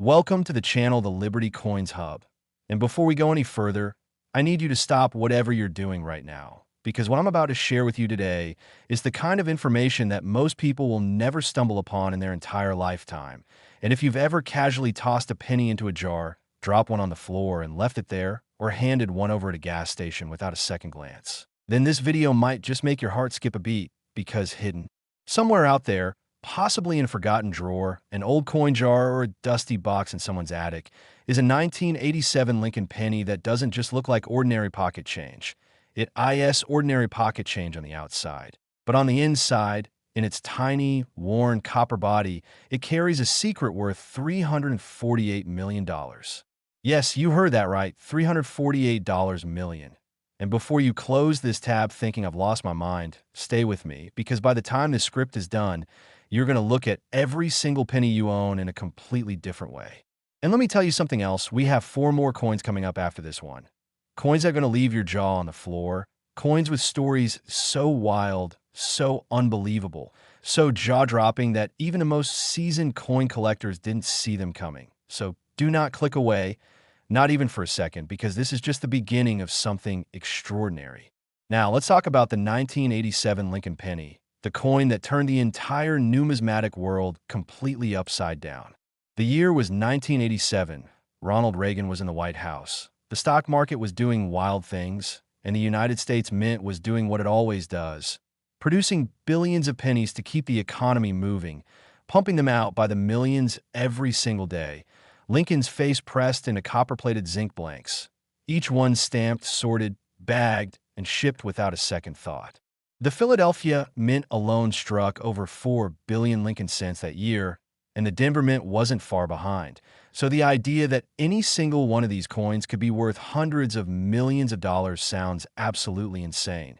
Welcome to the channel, the Liberty Coins Hub. And before we go any further, I need you to stop whatever you're doing right now, because what I'm about to share with you today is the kind of information that most people will never stumble upon in their entire lifetime. And if you've ever casually tossed a penny into a jar, dropped one on the floor and left it there, or handed one over at a gas station without a second glance, then this video might just make your heart skip a beat, because hidden somewhere out there, possibly in a forgotten drawer, an old coin jar, or a dusty box in someone's attic, is a 1987 Lincoln penny that doesn't just look like ordinary pocket change. It is ordinary pocket change on the outside. But on the inside, in its tiny, worn copper body, it carries a secret worth $348 million. Yes, you heard that right, $348 million. And before you close this tab thinking I've lost my mind, stay with me, because by the time this script is done, you're going to look at every single penny you own in a completely different way. And let me tell you something else. We have 4 more coins coming up after this one. Coins that are going to leave your jaw on the floor. Coins with stories so wild, so unbelievable, so jaw-dropping that even the most seasoned coin collectors didn't see them coming. So do not click away, not even for a second, because this is just the beginning of something extraordinary. Now, let's talk about the 1987 Lincoln penny, the coin that turned the entire numismatic world completely upside down. The year was 1987. Ronald Reagan was in the White House. The stock market was doing wild things, and the United States Mint was doing what it always does, producing billions of pennies to keep the economy moving, pumping them out by the millions every single day. Lincoln's face pressed into copper-plated zinc blanks, each one stamped, sorted, bagged, and shipped without a second thought. The Philadelphia Mint alone struck over 4 billion Lincoln cents that year, and the Denver Mint wasn't far behind. So the idea that any single one of these coins could be worth hundreds of millions of dollars sounds absolutely insane,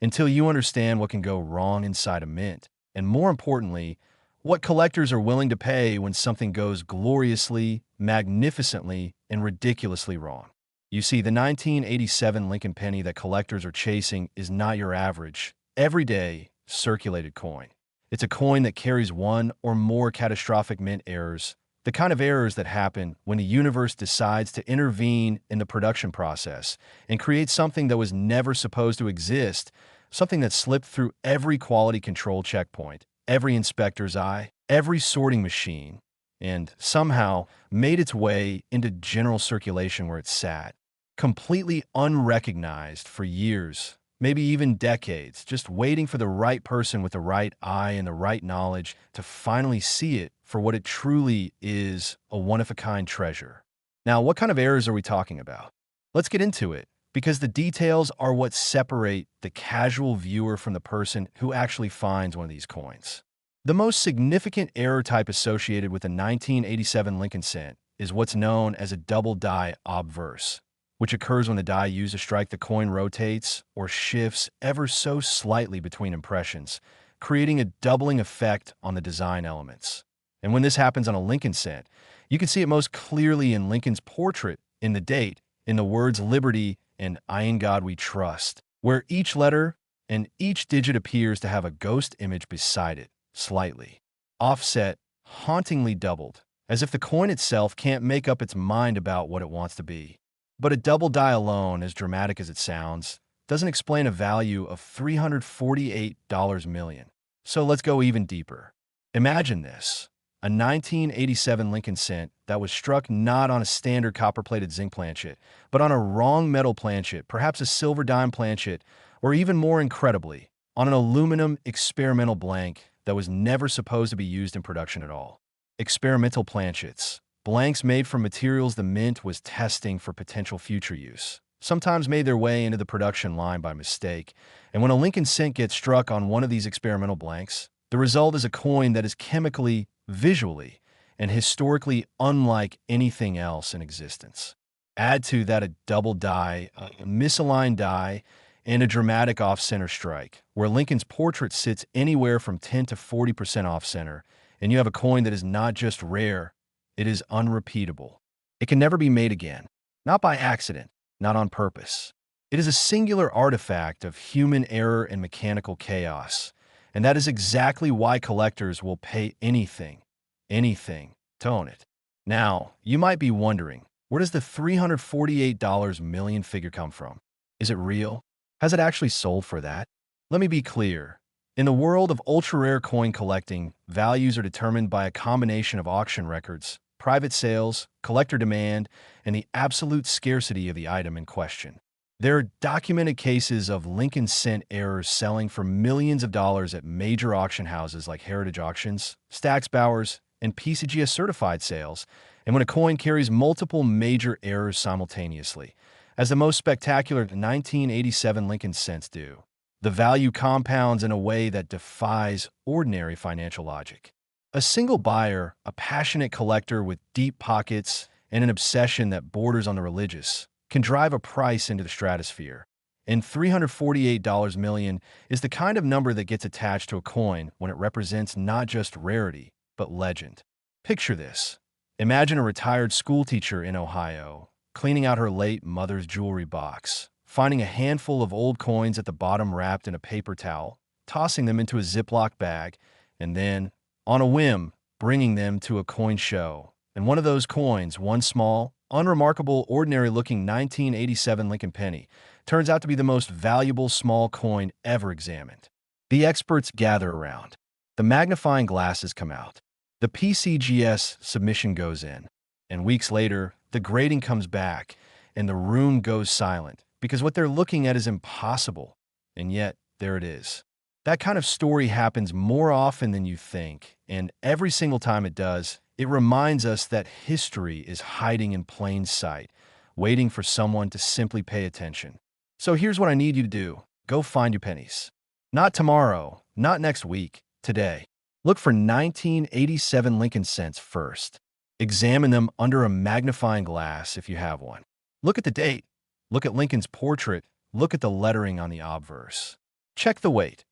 until you understand what can go wrong inside a mint, and more importantly, what collectors are willing to pay when something goes gloriously, magnificently, and ridiculously wrong. You see, the 1987 Lincoln penny that collectors are chasing is not your average, everyday, circulated coin. It's a coin that carries one or more catastrophic mint errors, the kind of errors that happen when the universe decides to intervene in the production process and create something that was never supposed to exist, something that slipped through every quality control checkpoint, every inspector's eye, every sorting machine, and somehow made its way into general circulation where it sat, completely unrecognized for years, maybe even decades, just waiting for the right person with the right eye and the right knowledge to finally see it for what it truly is, a one-of-a-kind treasure. Now, what kind of errors are we talking about? Let's get into it, because the details are what separate the casual viewer from the person who actually finds one of these coins. The most significant error type associated with the 1987 Lincoln cent is what's known as a double die obverse, which occurs when the die used to strike the coin rotates or shifts ever so slightly between impressions, creating a doubling effect on the design elements. And when this happens on a Lincoln cent, you can see it most clearly in Lincoln's portrait, in the date, in the words Liberty and I in God We Trust, where each letter and each digit appears to have a ghost image beside it, slightly offset, hauntingly doubled, as if the coin itself can't make up its mind about what it wants to be. But a double die alone, as dramatic as it sounds, doesn't explain a value of $348 million. So let's go even deeper. Imagine this. A 1987 Lincoln cent that was struck not on a standard copper-plated zinc planchet, but on a wrong metal planchet, perhaps a silver dime planchet, or even more incredibly, on an aluminum experimental blank that was never supposed to be used in production at all. Experimental planchets, blanks made from materials the mint was testing for potential future use, sometimes made their way into the production line by mistake, and when a Lincoln cent gets struck on one of these experimental blanks, the result is a coin that is chemically, visually, and historically unlike anything else in existence. Add to that a double die, a misaligned die, and a dramatic off-center strike, where Lincoln's portrait sits anywhere from 10 to 40% off-center, and you have a coin that is not just rare, it is unrepeatable. It can never be made again, not by accident, not on purpose. It is a singular artifact of human error and mechanical chaos, and that is exactly why collectors will pay anything, to own it. Now, you might be wondering, where does the $348 million figure come from? Is it real? Has it actually sold for that? Let me be clear. In the world of ultra-rare coin collecting, values are determined by a combination of auction records, private sales, collector demand, and the absolute scarcity of the item in question. There are documented cases of Lincoln cent errors selling for millions of dollars at major auction houses like Heritage Auctions, Stack's Bowers, and PCGS certified sales, and when a coin carries multiple major errors simultaneously, as the most spectacular 1987 Lincoln cents do. The value compounds in a way that defies ordinary financial logic. A single buyer, a passionate collector with deep pockets and an obsession that borders on the religious, can drive a price into the stratosphere. And $348 million is the kind of number that gets attached to a coin when it represents not just rarity, but legend. Picture this. Imagine a retired schoolteacher in Ohio, cleaning out her late mother's jewelry box, finding a handful of old coins at the bottom wrapped in a paper towel, tossing them into a Ziploc bag, and then, on a whim, bringing them to a coin show. And one of those coins, one small, unremarkable, ordinary-looking 1987 Lincoln penny, turns out to be the most valuable small coin ever examined. The experts gather around. The magnifying glasses come out. The PCGS submission goes in. And weeks later, the grading comes back, and the room goes silent, because what they're looking at is impossible. And yet, there it is. That kind of story happens more often than you think, and every single time it does, it reminds us that history is hiding in plain sight, waiting for someone to simply pay attention. So here's what I need you to do. Go find your pennies. Not tomorrow, not next week, today. Look for 1987 Lincoln cents first. Examine them under a magnifying glass if you have one. Look at the date. Look at Lincoln's portrait. Look at the lettering on the obverse. Check the weight.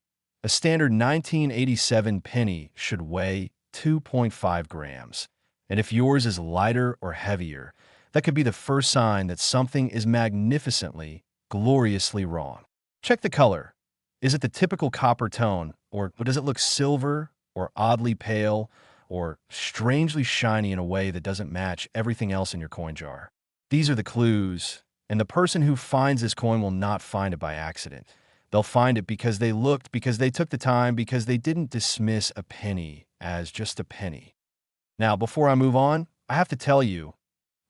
A standard 1987 penny should weigh 2.5 grams. And if yours is lighter or heavier, that could be the first sign that something is magnificently, gloriously wrong. Check the color. Is it the typical copper tone, or does it look silver, or oddly pale, or strangely shiny in a way that doesn't match everything else in your coin jar? These are the clues, and the person who finds this coin will not find it by accident. They'll find it because they looked, because they took the time, because they didn't dismiss a penny as just a penny. Now, before I move on, I have to tell you,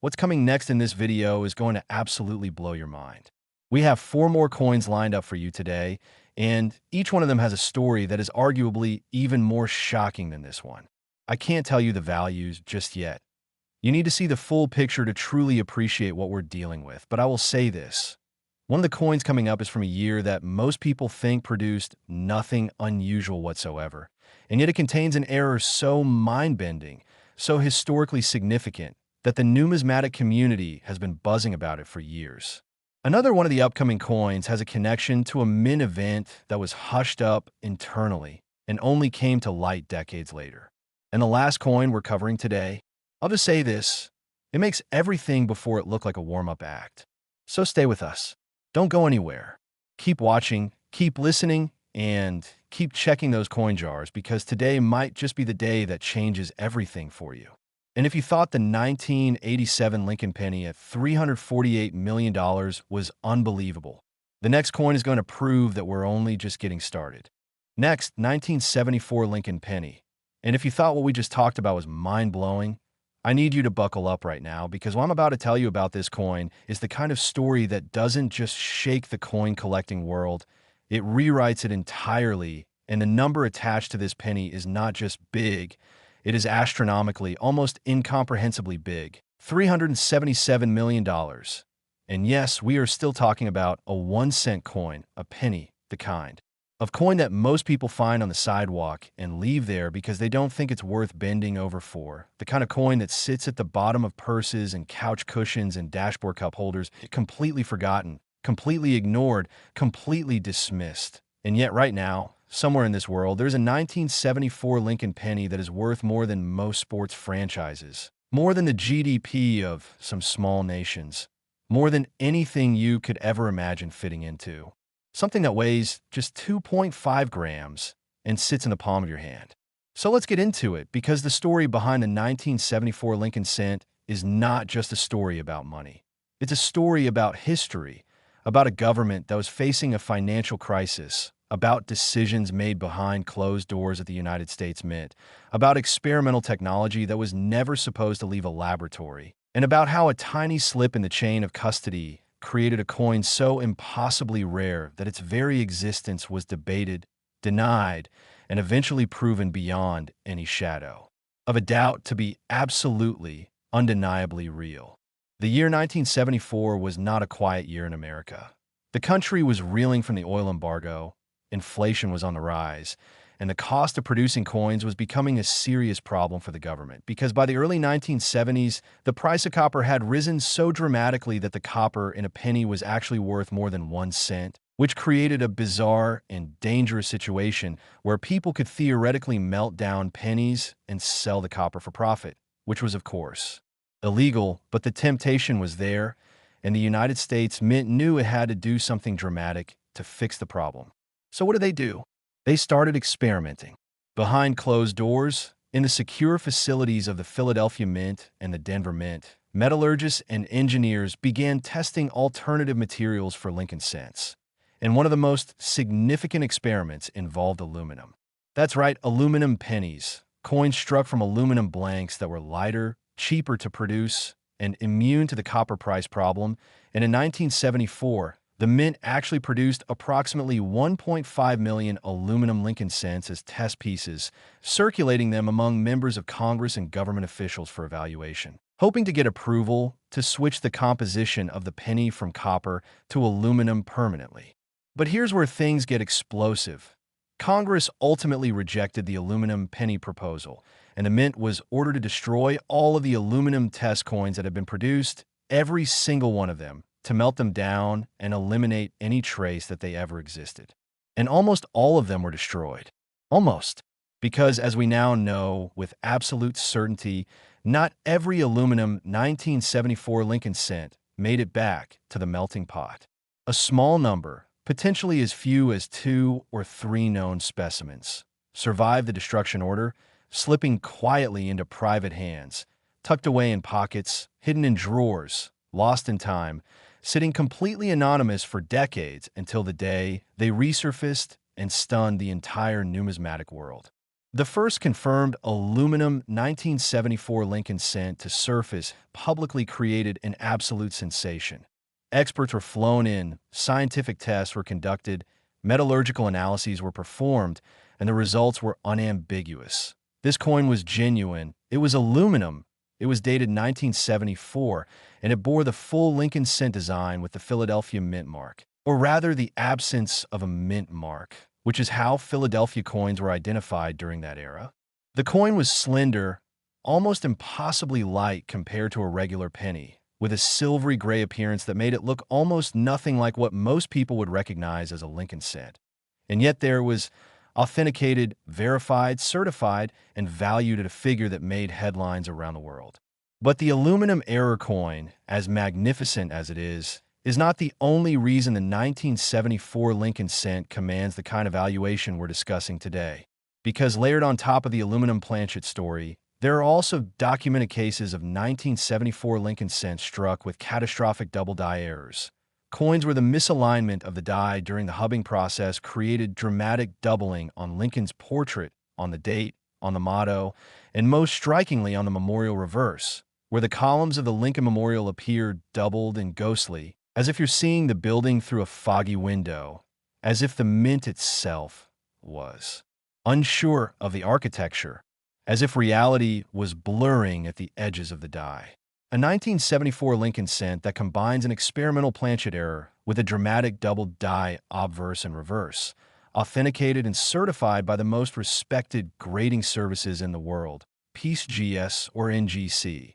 what's coming next in this video is going to absolutely blow your mind. We have 4 more coins lined up for you today, and each one of them has a story that is arguably even more shocking than this one. I can't tell you the values just yet. You need to see the full picture to truly appreciate what we're dealing with, but I will say this. One of the coins coming up is from a year that most people think produced nothing unusual whatsoever, and yet it contains an error so mind-bending, so historically significant, that the numismatic community has been buzzing about it for years. Another one of the upcoming coins has a connection to a mint event that was hushed up internally and only came to light decades later. And the last coin we're covering today, I'll just say this, it makes everything before it look like a warm-up act. So stay with us. Don't go anywhere. Keep watching, keep listening, and keep checking those coin jars because today might just be the day that changes everything for you. And if you thought the 1987 Lincoln penny at $348 million was unbelievable, the next coin is going to prove that we're only just getting started. Next, 1974 Lincoln penny. And if you thought what we just talked about was mind-blowing, I need you to buckle up right now because what I'm about to tell you about this coin is the kind of story that doesn't just shake the coin collecting world, it rewrites it entirely, and the number attached to this penny is not just big, it is astronomically, almost incomprehensibly big, $377 million. And yes, we are still talking about a 1-cent coin, a penny, the kind of coin that most people find on the sidewalk and leave there because they don't think it's worth bending over for. The kind of coin that sits at the bottom of purses and couch cushions and dashboard cup holders, completely forgotten, completely ignored, completely dismissed. And yet right now, somewhere in this world, there's a 1974 Lincoln penny that is worth more than most sports franchises, more than the GDP of some small nations, more than anything you could ever imagine fitting into. Something that weighs just 2.5 grams and sits in the palm of your hand. So let's get into it, because the story behind the 1974 Lincoln cent is not just a story about money. It's a story about history, about a government that was facing a financial crisis, about decisions made behind closed doors at the United States Mint, about experimental technology that was never supposed to leave a laboratory, and about how a tiny slip in the chain of custody created a coin so impossibly rare that its very existence was debated, denied, and eventually proven beyond any shadow of a doubt to be absolutely, undeniably real. The year 1974 was not a quiet year in America. The country was reeling from the oil embargo, inflation was on the rise, and the cost of producing coins was becoming a serious problem for the government, because by the early 1970s, the price of copper had risen so dramatically that the copper in a penny was actually worth more than 1 cent, which created a bizarre and dangerous situation where people could theoretically melt down pennies and sell the copper for profit, which was, of course, illegal, but the temptation was there, and the United States Mint knew it had to do something dramatic to fix the problem. So what did they do? They started experimenting. Behind closed doors, in the secure facilities of the Philadelphia Mint and the Denver Mint, metallurgists and engineers began testing alternative materials for Lincoln cents. And one of the most significant experiments involved aluminum. That's right, aluminum pennies, coins struck from aluminum blanks that were lighter, cheaper to produce, and immune to the copper price problem. And in 1974, the Mint actually produced approximately 1.5 million aluminum Lincoln cents as test pieces, circulating them among members of Congress and government officials for evaluation, hoping to get approval to switch the composition of the penny from copper to aluminum permanently. But here's where things get explosive. Congress ultimately rejected the aluminum penny proposal, and the Mint was ordered to destroy all of the aluminum test coins that had been produced, every single one of them, to melt them down and eliminate any trace that they ever existed. And almost all of them were destroyed. Almost. Because as we now know with absolute certainty, not every aluminum 1974 Lincoln cent made it back to the melting pot. A small number, potentially as few as 2 or 3 known specimens, survived the destruction order, slipping quietly into private hands, tucked away in pockets, hidden in drawers, lost in time, sitting completely anonymous for decades until the day they resurfaced and stunned the entire numismatic world. The first confirmed aluminum 1974 Lincoln cent to surface publicly created an absolute sensation. Experts were flown in, scientific tests were conducted, metallurgical analyses were performed, and the results were unambiguous. This coin was genuine. It was aluminum. It was dated 1974, and it bore the full Lincoln cent design with the Philadelphia Mint mark, or rather the absence of a mint mark, which is how Philadelphia coins were identified during that era. The coin was slender, almost impossibly light compared to a regular penny, with a silvery gray appearance that made it look almost nothing like what most people would recognize as a Lincoln cent. And yet there was authenticated, verified, certified, and valued at a figure that made headlines around the world. But the aluminum error coin, as magnificent as it is not the only reason the 1974 Lincoln cent commands the kind of valuation we're discussing today. Because layered on top of the aluminum planchet story, there are also documented cases of 1974 Lincoln cents struck with catastrophic double die errors. Coins where the misalignment of the die during the hubbing process created dramatic doubling on Lincoln's portrait, on the date, on the motto, and most strikingly on the memorial reverse, where the columns of the Lincoln Memorial appeared doubled and ghostly, as if you're seeing the building through a foggy window, as if the Mint itself was unsure of the architecture, as if reality was blurring at the edges of the die. A 1974 Lincoln cent that combines an experimental planchet error with a dramatic double die obverse and reverse, authenticated and certified by the most respected grading services in the world, PCGS or NGC.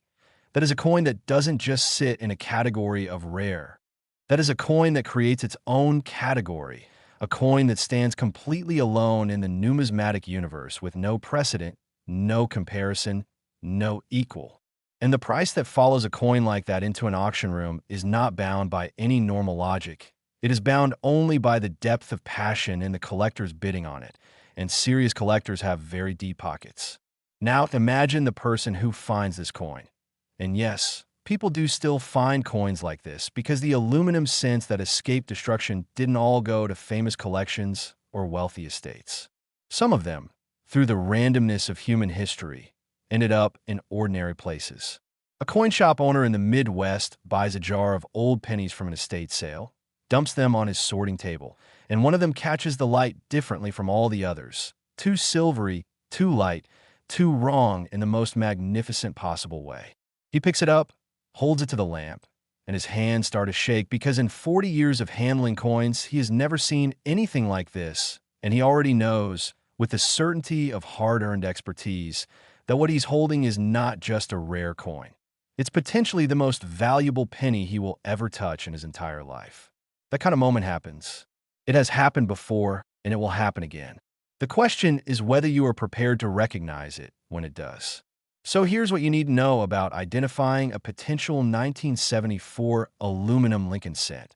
That is a coin that doesn't just sit in a category of rare. That is a coin that creates its own category, a coin that stands completely alone in the numismatic universe with no precedent, no comparison, no equal. And the price that follows a coin like that into an auction room is not bound by any normal logic. It is bound only by the depth of passion in the collector's bidding on it, and serious collectors have very deep pockets. Now imagine the person who finds this coin. And yes, people do still find coins like this because the aluminum cents that escaped destruction didn't all go to famous collections or wealthy estates. Some of them, through the randomness of human history, ended up in ordinary places. A coin shop owner in the Midwest buys a jar of old pennies from an estate sale, dumps them on his sorting table, and one of them catches the light differently from all the others. Too silvery, too light, too wrong in the most magnificent possible way. He picks it up, holds it to the lamp, and his hands start to shake because in 40 years of handling coins, he has never seen anything like this, and he already knows, with the certainty of hard-earned expertise, that what he's holding is not just a rare coin. It's potentially the most valuable penny he will ever touch in his entire life. That kind of moment happens. It has happened before, and it will happen again. The question is whether you are prepared to recognize it when it does. So here's what you need to know about identifying a potential 1974 aluminum Lincoln cent.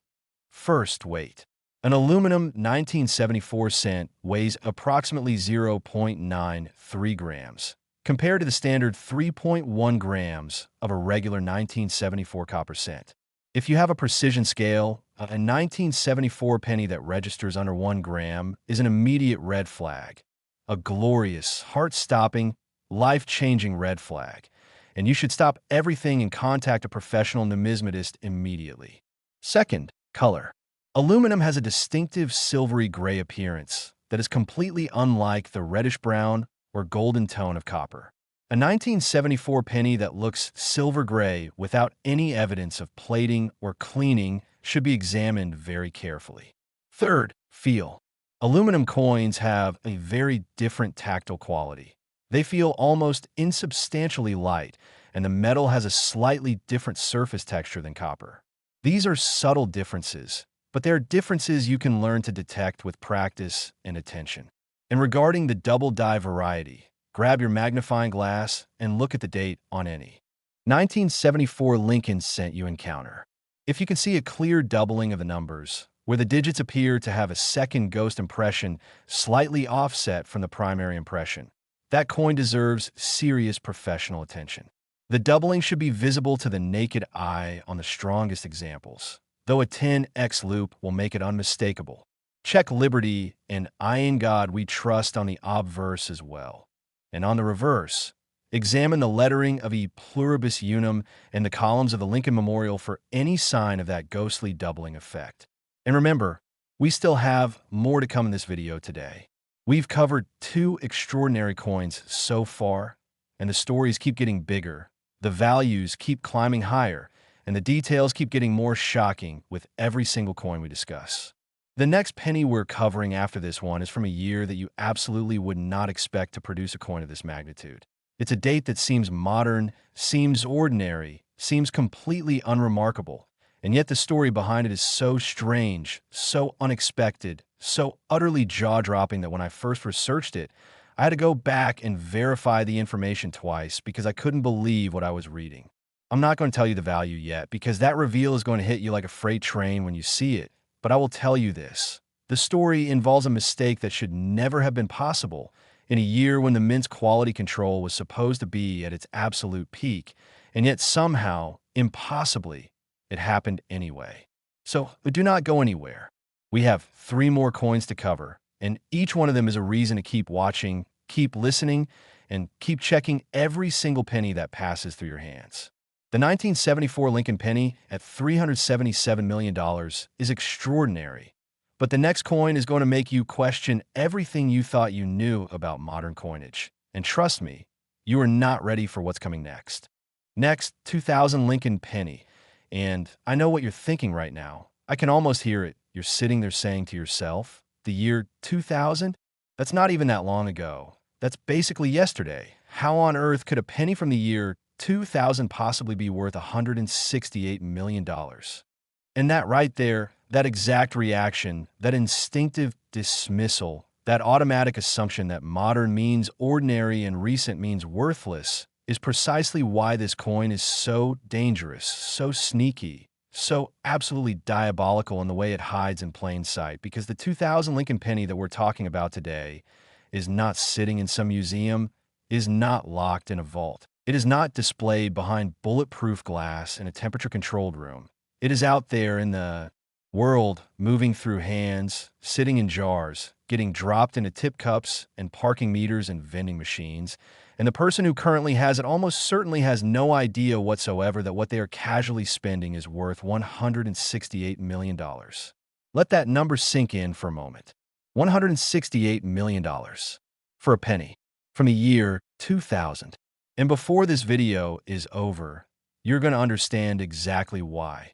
First, weight. An aluminum 1974 cent weighs approximately 0.93 grams, compared to the standard 3.1 grams of a regular 1974 copper cent. If you have a precision scale, a 1974 penny that registers under 1 gram is an immediate red flag, a glorious, heart-stopping, life-changing red flag, and you should stop everything and contact a professional numismatist immediately. Second, color. Aluminum has a distinctive silvery gray appearance that is completely unlike the reddish-brown or golden tone of copper. A 1974 penny that looks silver gray without any evidence of plating or cleaning should be examined very carefully. Third, feel. Aluminum coins have a very different tactile quality. They feel almost insubstantially light, and the metal has a slightly different surface texture than copper. These are subtle differences, but they are differences you can learn to detect with practice and attention. And regarding the double die variety, grab your magnifying glass and look at the date on any 1974 Lincoln cent you encounter. If you can see a clear doubling of the numbers, where the digits appear to have a second ghost impression slightly offset from the primary impression, that coin deserves serious professional attention. The doubling should be visible to the naked eye on the strongest examples, though a 10x loop will make it unmistakable. Check Liberty and I in God We Trust on the obverse as well. And on the reverse, examine the lettering of E Pluribus Unum and the columns of the Lincoln Memorial for any sign of that ghostly doubling effect. And remember, we still have more to come in this video today. We've covered 2 extraordinary coins so far, and the stories keep getting bigger, the values keep climbing higher, and the details keep getting more shocking with every single coin we discuss. The next penny we're covering after this one is from a year that you absolutely would not expect to produce a coin of this magnitude. It's a date that seems modern, seems ordinary, seems completely unremarkable, and yet the story behind it is so strange, so unexpected, so utterly jaw-dropping that when I first researched it, I had to go back and verify the information twice because I couldn't believe what I was reading. I'm not going to tell you the value yet because that reveal is going to hit you like a freight train when you see it, but I will tell you this. The story involves a mistake that should never have been possible in a year when the mint's quality control was supposed to be at its absolute peak, and yet somehow, impossibly, it happened anyway. So do not go anywhere. We have 3 more coins to cover, and each one of them is a reason to keep watching, keep listening, and keep checking every single penny that passes through your hands. The 1974 Lincoln penny at $377 million is extraordinary, but the next coin is going to make you question everything you thought you knew about modern coinage. And trust me, you are not ready for what's coming next. Next, 2000 Lincoln penny. And I know what you're thinking right now. I can almost hear it. You're sitting there saying to yourself, the year 2000? That's not even that long ago. That's basically yesterday. How on earth could a penny from the year 2000 possibly be worth $168 million? And that right there, that exact reaction, that instinctive dismissal, that automatic assumption that modern means ordinary and recent means worthless is precisely why this coin is so dangerous, so sneaky, so absolutely diabolical in the way it hides in plain sight. Because the 2000 Lincoln penny that we're talking about today is not sitting in some museum, is not locked in a vault. It is not displayed behind bulletproof glass in a temperature-controlled room. It is out there in the world, moving through hands, sitting in jars, getting dropped into tip cups and parking meters and vending machines. And the person who currently has it almost certainly has no idea whatsoever that what they are casually spending is worth $168 million. Let that number sink in for a moment. $168 million for a penny from the year 2000. And before this video is over, you're going to understand exactly why.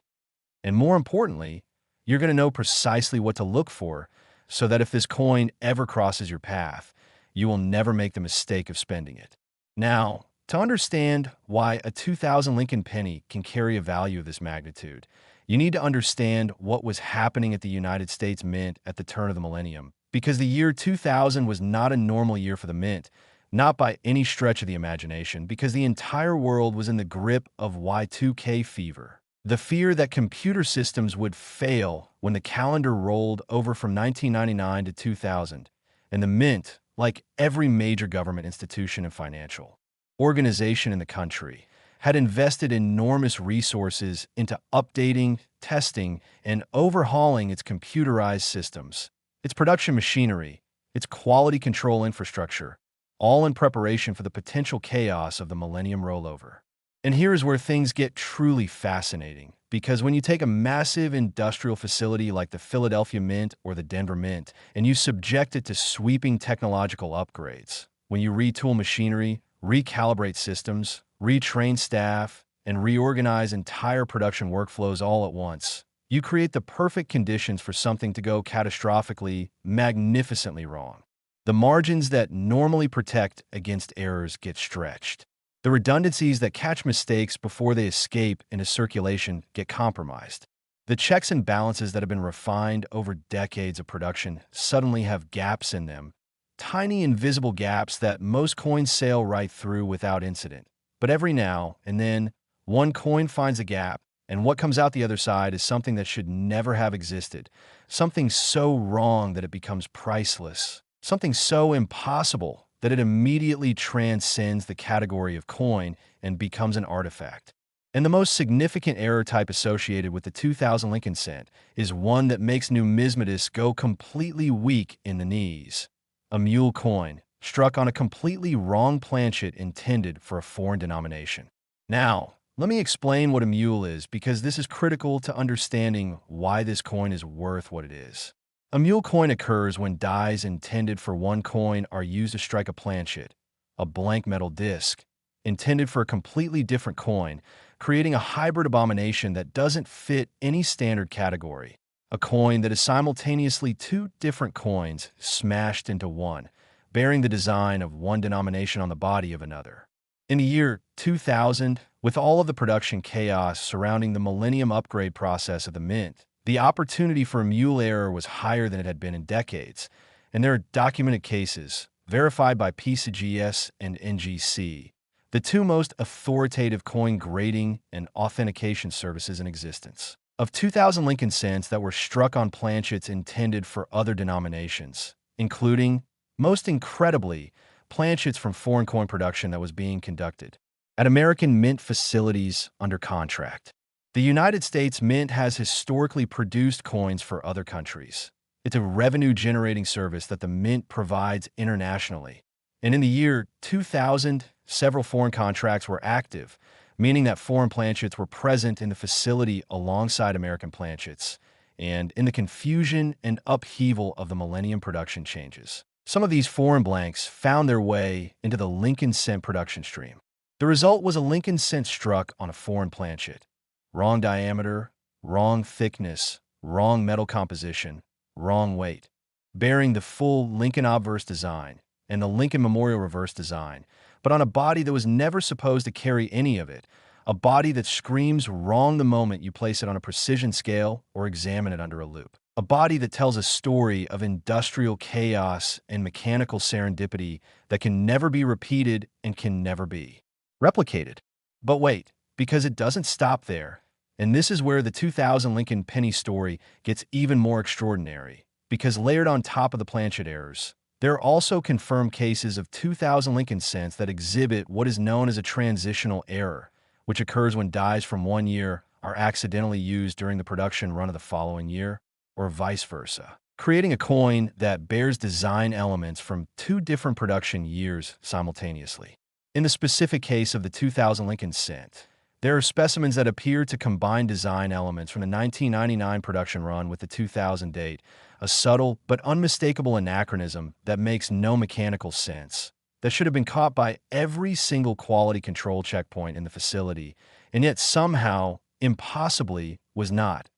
And more importantly, you're going to know precisely what to look for so that if this coin ever crosses your path, you will never make the mistake of spending it. Now, to understand why a 2000 Lincoln penny can carry a value of this magnitude, you need to understand what was happening at the United States Mint at the turn of the millennium, because the year 2000 was not a normal year for the Mint, not by any stretch of the imagination, because the entire world was in the grip of Y2K fever. The fear that computer systems would fail when the calendar rolled over from 1999 to 2000, and the Mint, like every major government institution and financial organization in the country, had invested enormous resources into updating, testing, and overhauling its computerized systems, its production machinery, its quality control infrastructure, all in preparation for the potential chaos of the millennium rollover. And here is where things get truly fascinating, because when you take a massive industrial facility like the Philadelphia Mint or the Denver Mint, and you subject it to sweeping technological upgrades, when you retool machinery, recalibrate systems, retrain staff, and reorganize entire production workflows all at once, you create the perfect conditions for something to go catastrophically, magnificently wrong. The margins that normally protect against errors get stretched. The redundancies that catch mistakes before they escape into circulation get compromised. The checks and balances that have been refined over decades of production suddenly have gaps in them, tiny invisible gaps that most coins sail right through without incident. But every now and then, one coin finds a gap, and what comes out the other side is something that should never have existed, something so wrong that it becomes priceless, something so impossible that it immediately transcends the category of coin and becomes an artifact. And the most significant error type associated with the 2000 Lincoln cent is one that makes numismatists go completely weak in the knees. A mule coin, struck on a completely wrong planchet intended for a foreign denomination. Now, let me explain what a mule is, because this is critical to understanding why this coin is worth what it is. A mule coin occurs when dies intended for one coin are used to strike a planchet, a blank metal disc, intended for a completely different coin, creating a hybrid abomination that doesn't fit any standard category. A coin that is simultaneously two different coins smashed into one, bearing the design of one denomination on the body of another. In the year 2000, with all of the production chaos surrounding the millennium upgrade process of the Mint, the opportunity for a mule error was higher than it had been in decades, and there are documented cases, verified by PCGS and NGC, the two most authoritative coin grading and authentication services in existence, of 2000 Lincoln cents that were struck on planchets intended for other denominations, including, most incredibly, planchets from foreign coin production that was being conducted at American Mint facilities under contract. The United States Mint has historically produced coins for other countries. It's a revenue-generating service that the Mint provides internationally. And in the year 2000, several foreign contracts were active, meaning that foreign planchets were present in the facility alongside American planchets, and in the confusion and upheaval of the millennium production changes, some of these foreign blanks found their way into the Lincoln cent production stream. The result was a Lincoln cent struck on a foreign planchet. Wrong diameter, wrong thickness, wrong metal composition, wrong weight, bearing the full Lincoln obverse design and the Lincoln Memorial reverse design, but on a body that was never supposed to carry any of it, a body that screams wrong the moment you place it on a precision scale or examine it under a loupe. A body that tells a story of industrial chaos and mechanical serendipity that can never be repeated and can never be replicated. But wait, because it doesn't stop there. And this is where the 2000 Lincoln penny story gets even more extraordinary, because layered on top of the planchet errors, There are also confirmed cases of 2000 Lincoln cents that exhibit what is known as a transitional error, which occurs when dies from one year are accidentally used during the production run of the following year, or vice versa, creating a coin that bears design elements from two different production years simultaneously. In the specific case of the 2000 Lincoln cent, there are specimens that appear to combine design elements from the 1999 production run with the 2000 date, a subtle but unmistakable anachronism that makes no mechanical sense, that should have been caught by every single quality control checkpoint in the facility, and yet somehow, impossibly, was not.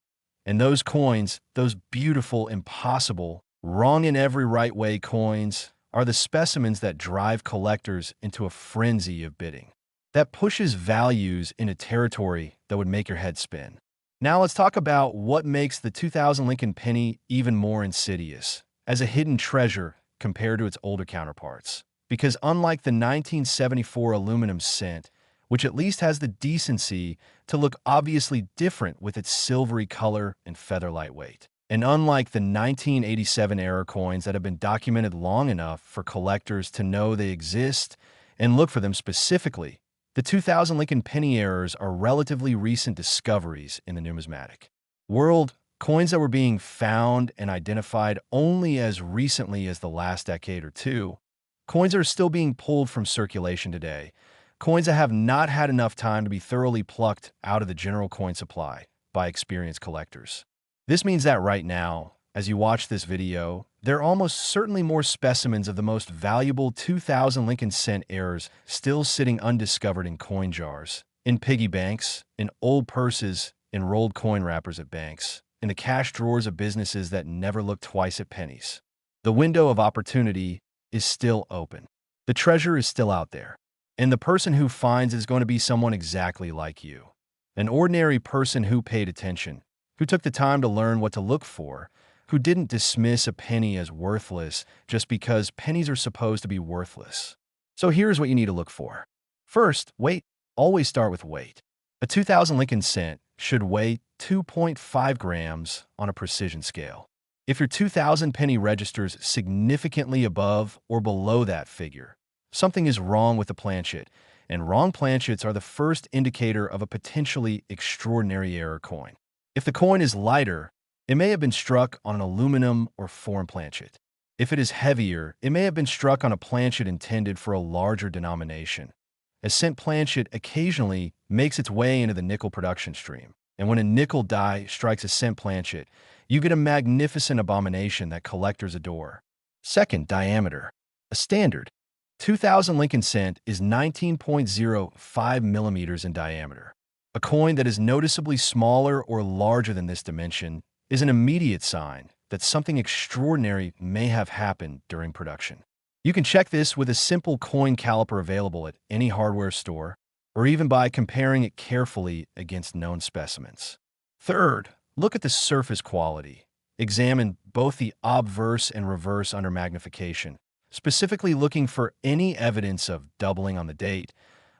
And those coins, those beautiful, impossible, wrong in every right way coins, are the specimens that drive collectors into a frenzy of bidding, that pushes values into territory that would make your head spin. Now let's talk about what makes the 2000 Lincoln penny even more insidious, as a hidden treasure compared to its older counterparts. Because unlike the 1974 aluminum cent, which at least has the decency to look obviously different with its silvery color and feather lightweight, and unlike the 1987 era coins that have been documented long enough for collectors to know they exist and look for them specifically, the 2000 Lincoln penny errors are relatively recent discoveries in the numismatic world, coins that were being found and identified only as recently as the last decade or two, coins that are still being pulled from circulation today, coins that have not had enough time to be thoroughly plucked out of the general coin supply by experienced collectors. This means that right now, as you watch this video, there are almost certainly more specimens of the most valuable 2000 Lincoln cent errors still sitting undiscovered in coin jars, in piggy banks, in old purses, in rolled coin wrappers at banks, in the cash drawers of businesses that never look twice at pennies. The window of opportunity is still open. The treasure is still out there. And the person who finds is going to be someone exactly like you. An ordinary person who paid attention, who took the time to learn what to look for, who didn't dismiss a penny as worthless just because pennies are supposed to be worthless. So here's what you need to look for. First, weight. Always start with weight. A 2000 Lincoln cent should weigh 2.5 grams on a precision scale. If your 2000 penny registers significantly above or below that figure, something is wrong with the planchet, and wrong planchets are the first indicator of a potentially extraordinary error coin. If the coin is lighter, it may have been struck on an aluminum or foreign planchet. If it is heavier, it may have been struck on a planchet intended for a larger denomination. A cent planchet occasionally makes its way into the nickel production stream, and when a nickel die strikes a cent planchet, you get a magnificent abomination that collectors adore. Second, diameter. A standard 2000 Lincoln cent is 19.05 millimeters in diameter. A coin that is noticeably smaller or larger than this dimension is an immediate sign that something extraordinary may have happened during production. You can check this with a simple coin caliper available at any hardware store, or even by comparing it carefully against known specimens. Third, look at the surface quality. Examine both the obverse and reverse under magnification, specifically looking for any evidence of doubling on the date,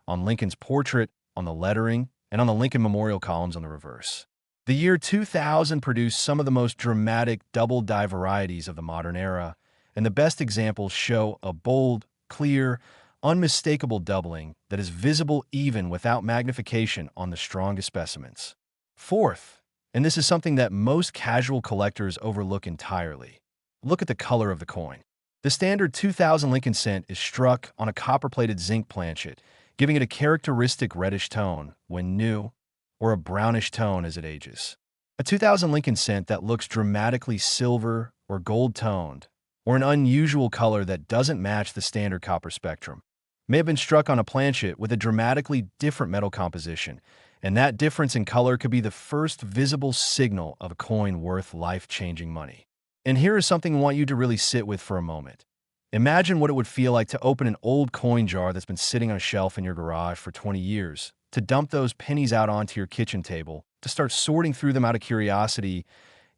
on Lincoln's portrait, on the lettering, and on the Lincoln Memorial columns on the reverse. The year 2000 produced some of the most dramatic double-die varieties of the modern era, and the best examples show a bold, clear, unmistakable doubling that is visible even without magnification on the strongest specimens. Fourth, and this is something that most casual collectors overlook entirely, look at the color of the coin. The standard 2000 Lincoln cent is struck on a copper-plated zinc planchet, giving it a characteristic reddish tone when new, or a brownish tone as it ages. A 2000 Lincoln cent that looks dramatically silver or gold-toned, or an unusual color that doesn't match the standard copper spectrum, may have been struck on a planchet with a dramatically different metal composition, and that difference in color could be the first visible signal of a coin worth life-changing money. And here is something I want you to really sit with for a moment. Imagine what it would feel like to open an old coin jar that's been sitting on a shelf in your garage for 20 years, to dump those pennies out onto your kitchen table, to start sorting through them out of curiosity,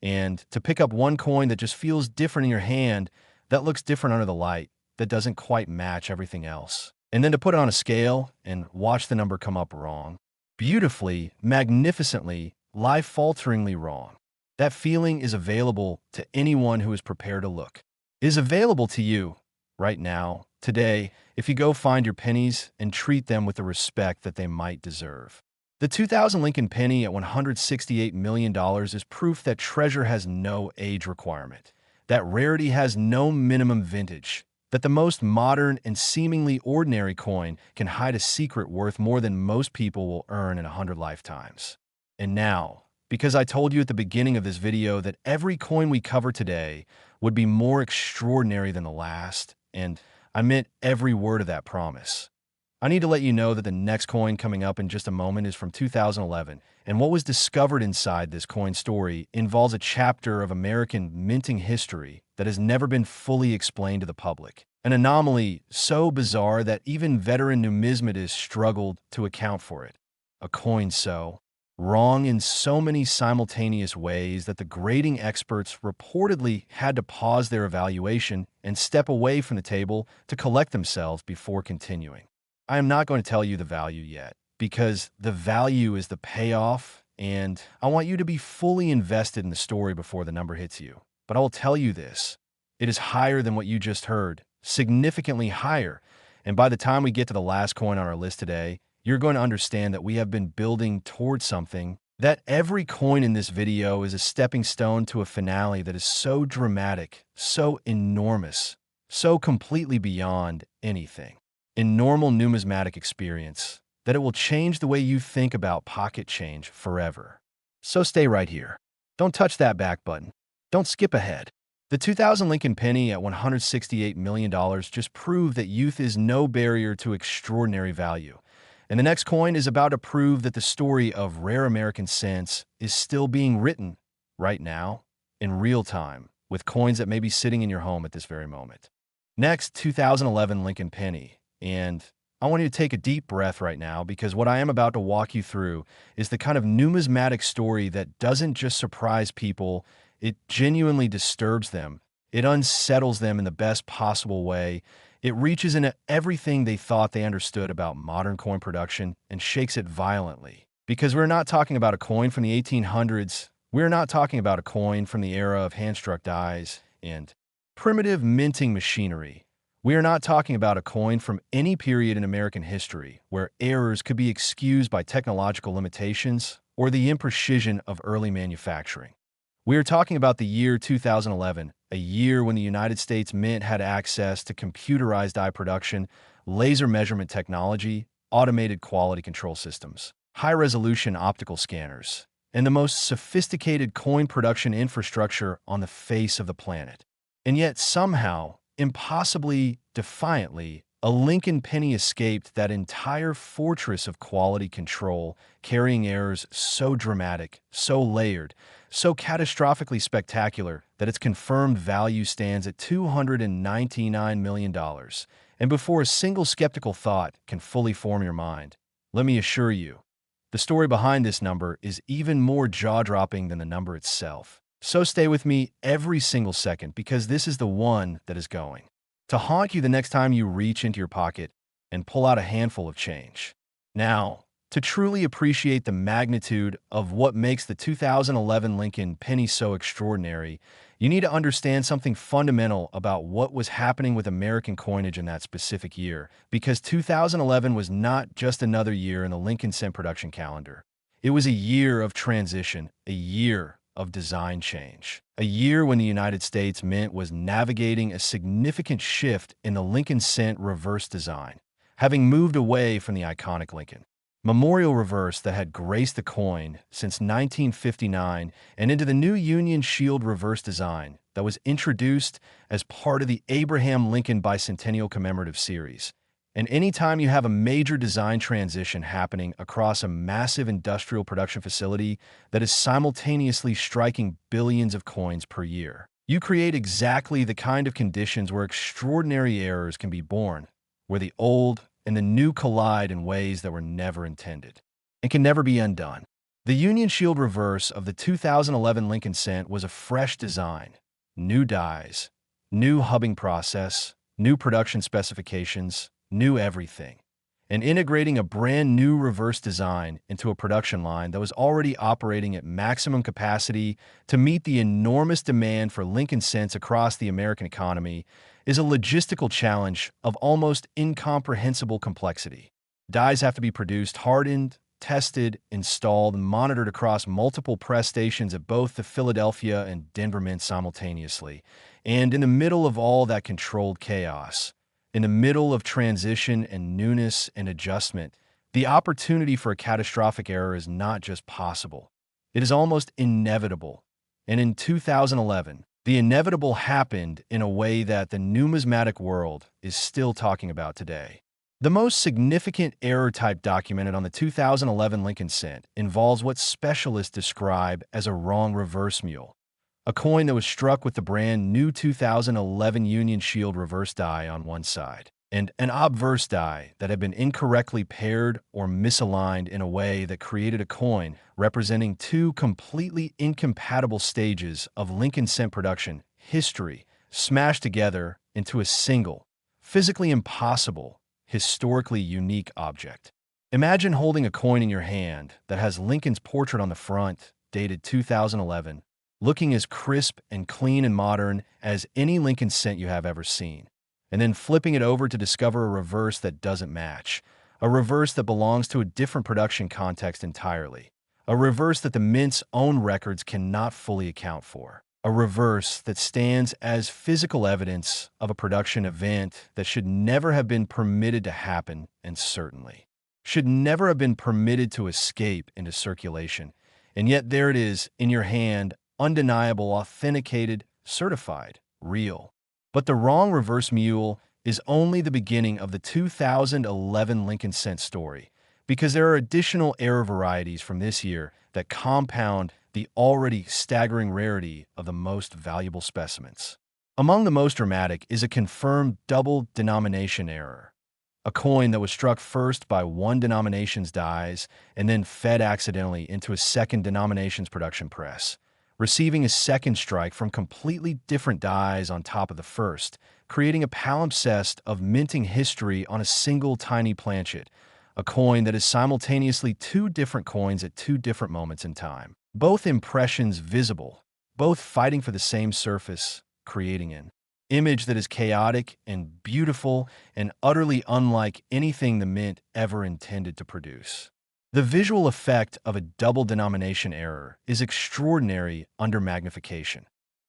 and to pick up one coin that just feels different in your hand, that looks different under the light, that doesn't quite match everything else. And then to put it on a scale and watch the number come up wrong. Beautifully, magnificently, life-falteringly wrong. That feeling is available to anyone who is prepared to look. is available to you right now, today, if you go find your pennies and treat them with the respect that they might deserve. The 2000 Lincoln penny at $168 million is proof that treasure has no age requirement, that rarity has no minimum vintage, that the most modern and seemingly ordinary coin can hide a secret worth more than most people will earn in 100 lifetimes. And now, because I told you at the beginning of this video that every coin we cover today would be more extraordinary than the last, and I meant every word of that promise, I need to let you know that the next coin coming up in just a moment is from 2011, and what was discovered inside this coin story involves a chapter of American minting history that has never been fully explained to the public. An anomaly so bizarre that even veteran numismatists struggled to account for it. A coin so wrong in so many simultaneous ways that the grading experts reportedly had to pause their evaluation and step away from the table to collect themselves before continuing. I am not going to tell you the value yet, because the value is the payoff, and I want you to be fully invested in the story before the number hits you. But I will tell you this, it is higher than what you just heard, significantly higher, and by the time we get to the last coin on our list today, you're going to understand that we have been building towards something, that every coin in this video is a stepping stone to a finale that is so dramatic, so enormous, so completely beyond anything in normal numismatic experience, that it will change the way you think about pocket change forever. So stay right here. Don't touch that back button. Don't skip ahead. The 2000 Lincoln penny at $168 million just proved that youth is no barrier to extraordinary value. And the next coin is about to prove that the story of rare American cents is still being written right now, in real time, with coins that may be sitting in your home at this very moment. Next, 2011 Lincoln penny. And I want you to take a deep breath right now, because what I am about to walk you through is the kind of numismatic story that doesn't just surprise people, it genuinely disturbs them. It unsettles them in the best possible way. It reaches into everything they thought they understood about modern coin production and shakes it violently. Because we're not talking about a coin from the 1800s. We're not talking about a coin from the era of hand-struck dies and primitive minting machinery. We are not talking about a coin from any period in American history where errors could be excused by technological limitations or the imprecision of early manufacturing. We are talking about the year 2011, a year when the United States Mint had access to computerized die production, laser measurement technology, automated quality control systems, high-resolution optical scanners, and the most sophisticated coin production infrastructure on the face of the planet. And yet somehow, impossibly defiantly, a Lincoln penny escaped that entire fortress of quality control, carrying errors so dramatic, so layered, so catastrophically spectacular that its confirmed value stands at $299 million. And before a single skeptical thought can fully form your mind, let me assure you, the story behind this number is even more jaw-dropping than the number itself. So stay with me every single second, because this is the one that is going to haunt you the next time you reach into your pocket and pull out a handful of change. Now, to truly appreciate the magnitude of what makes the 2011 Lincoln penny so extraordinary, you need to understand something fundamental about what was happening with American coinage in that specific year, because 2011 was not just another year in the Lincoln cent production calendar. It was a year of transition, a year of design change. A year when the United States Mint was navigating a significant shift in the Lincoln cent reverse design, having moved away from the iconic Lincoln Memorial reverse that had graced the coin since 1959 and into the new Union Shield reverse design that was introduced as part of the Abraham Lincoln Bicentennial Commemorative Series. And anytime you have a major design transition happening across a massive industrial production facility that is simultaneously striking billions of coins per year, you create exactly the kind of conditions where extraordinary errors can be born, where the old and the new collide in ways that were never intended and can never be undone. The Union Shield reverse of the 2011 Lincoln cent was a fresh design, new dies, new hubbing process, new production specifications, new everything. and integrating a brand new reverse design into a production line that was already operating at maximum capacity to meet the enormous demand for Lincoln cents across the American economy is a logistical challenge of almost incomprehensible complexity. Dies have to be produced, hardened, tested, installed, and monitored across multiple press stations at both the Philadelphia and Denver Mint simultaneously. And in the middle of all that controlled chaos, in the middle of transition and newness and adjustment, the opportunity for a catastrophic error is not just possible. It is almost inevitable. And in 2011, the inevitable happened in a way that the numismatic world is still talking about today. The most significant error type documented on the 2011 Lincoln cent involves what specialists describe as a wrong reverse mule, a coin that was struck with the brand new 2011 Union Shield reverse die on one side, and an obverse die that had been incorrectly paired or misaligned in a way that created a coin representing two completely incompatible stages of Lincoln cent production history smashed together into a single, physically impossible, historically unique object. Imagine holding a coin in your hand that has Lincoln's portrait on the front, dated 2011, looking as crisp and clean and modern as any Lincoln cent you have ever seen, and then flipping it over to discover a reverse that doesn't match, a reverse that belongs to a different production context entirely, a reverse that the Mint's own records cannot fully account for, a reverse that stands as physical evidence of a production event that should never have been permitted to happen and certainly should never have been permitted to escape into circulation. And yet there it is in your hand, undeniable, authenticated, certified, real. But the wrong reverse mule is only the beginning of the 2011 Lincoln cent story, because there are additional error varieties from this year that compound the already staggering rarity of the most valuable specimens. Among the most dramatic is a confirmed double denomination error, a coin that was struck first by one denomination's dies and then fed accidentally into a second denomination's production press, receiving a second strike from completely different dies on top of the first, creating a palimpsest of minting history on a single tiny planchet, a coin that is simultaneously two different coins at two different moments in time. Both impressions visible, both fighting for the same surface, creating an image that is chaotic and beautiful and utterly unlike anything the Mint ever intended to produce. The visual effect of a double denomination error is extraordinary under magnification.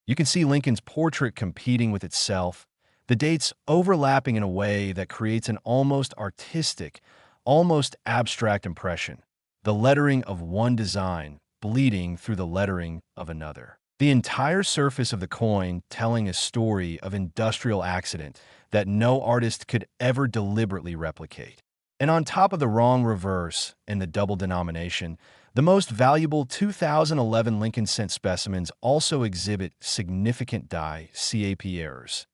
You can see Lincoln's portrait competing with itself, the dates overlapping in a way that creates an almost artistic, almost abstract impression, the lettering of one design bleeding through the lettering of another. The entire surface of the coin telling a story of industrial accident that no artist could ever deliberately replicate. And on top of the wrong reverse and the double denomination, the most valuable 2011 Lincoln cent specimens also exhibit significant die CAP errors.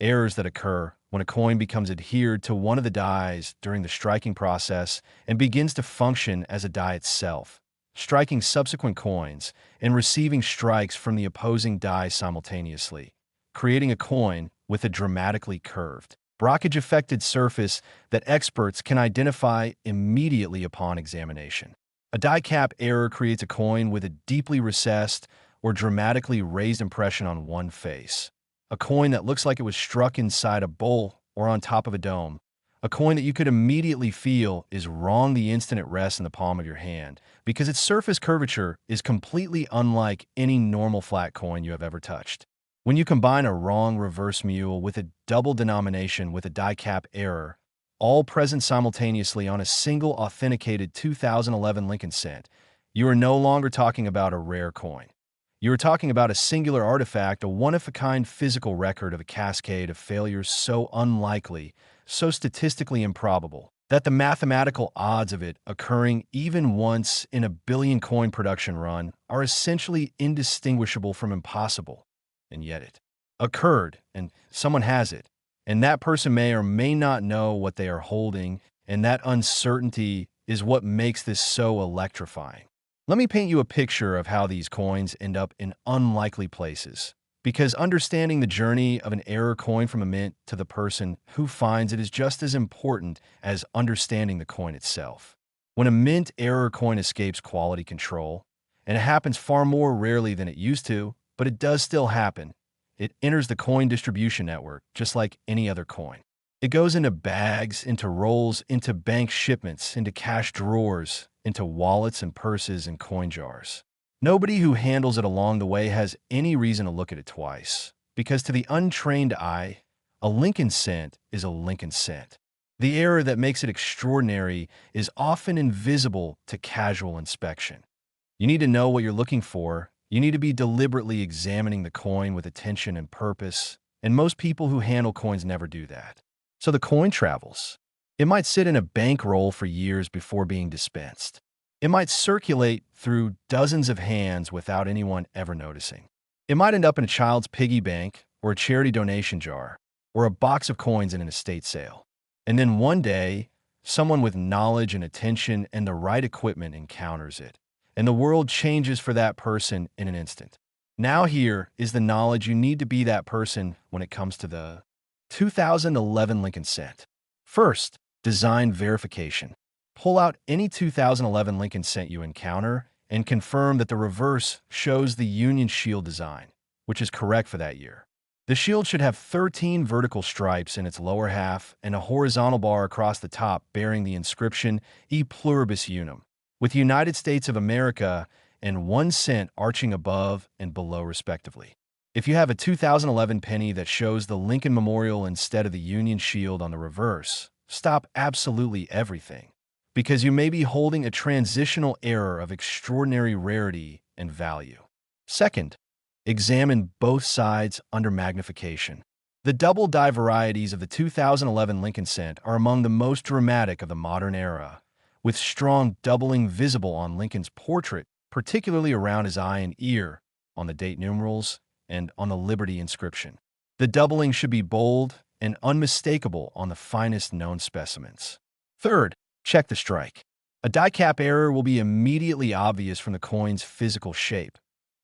Errors that occur when a coin becomes adhered to one of the dies during the striking process and begins to function as a die itself, striking subsequent coins and receiving strikes from the opposing die simultaneously, creating a coin with a dramatically curved, blockage-affected surface that experts can identify immediately upon examination. A die cap error creates a coin with a deeply recessed or dramatically raised impression on one face, a coin that looks like it was struck inside a bowl or on top of a dome, a coin that you could immediately feel is wrong the instant it rests in the palm of your hand, because its surface curvature is completely unlike any normal flat coin you have ever touched. When you combine a wrong reverse mule with a double denomination with a die cap error, all present simultaneously on a single authenticated 2011 Lincoln cent, you are no longer talking about a rare coin. You are talking about a singular artifact, a one-of-a-kind physical record of a cascade of failures so unlikely, so statistically improbable, that the mathematical odds of it occurring even once in a billion coin production run are essentially indistinguishable from impossible. And yet it occurred, and someone has it, and that person may or may not know what they are holding, and that uncertainty is what makes this so electrifying. Let me paint you a picture of how these coins end up in unlikely places. because understanding the journey of an error coin from a mint to the person who finds it is just as important as understanding the coin itself. When a mint error coin escapes quality control, and it happens far more rarely than it used to, but it does still happen, it enters the coin distribution network just like any other coin. It goes into bags, into rolls, into bank shipments, into cash drawers, into wallets and purses and coin jars. Nobody who handles it along the way has any reason to look at it twice, because to the untrained eye, a Lincoln cent is a Lincoln cent. The error that makes it extraordinary is often invisible to casual inspection. You need to know what you're looking for. You need to be deliberately examining the coin with attention and purpose, and most people who handle coins never do that. So the coin travels. It might sit in a bankroll for years before being dispensed. It might circulate through dozens of hands without anyone ever noticing. It might end up in a child's piggy bank, or a charity donation jar, or a box of coins in an estate sale. And then one day, someone with knowledge and attention and the right equipment encounters it, and the world changes for that person in an instant. Now here is the knowledge you need to be that person when it comes to the 2011 Lincoln cent. First, design verification. Pull out any 2011 Lincoln cent you encounter and confirm that the reverse shows the Union Shield design, which is correct for that year. The shield should have 13 vertical stripes in its lower half and a horizontal bar across the top bearing the inscription E Pluribus Unum, with United States of America and 1 cent arching above and below respectively. If you have a 2011 penny that shows the Lincoln Memorial instead of the Union Shield on the reverse, stop absolutely everything, because you may be holding a transitional error of extraordinary rarity and value. Second, examine both sides under magnification. The double die varieties of the 2011 Lincoln cent are among the most dramatic of the modern era, with strong doubling visible on Lincoln's portrait, particularly around his eye and ear, on the date numerals, and on the Liberty inscription. The doubling should be bold and unmistakable on the finest known specimens. Third, check the strike. A die cap error will be immediately obvious from the coin's physical shape.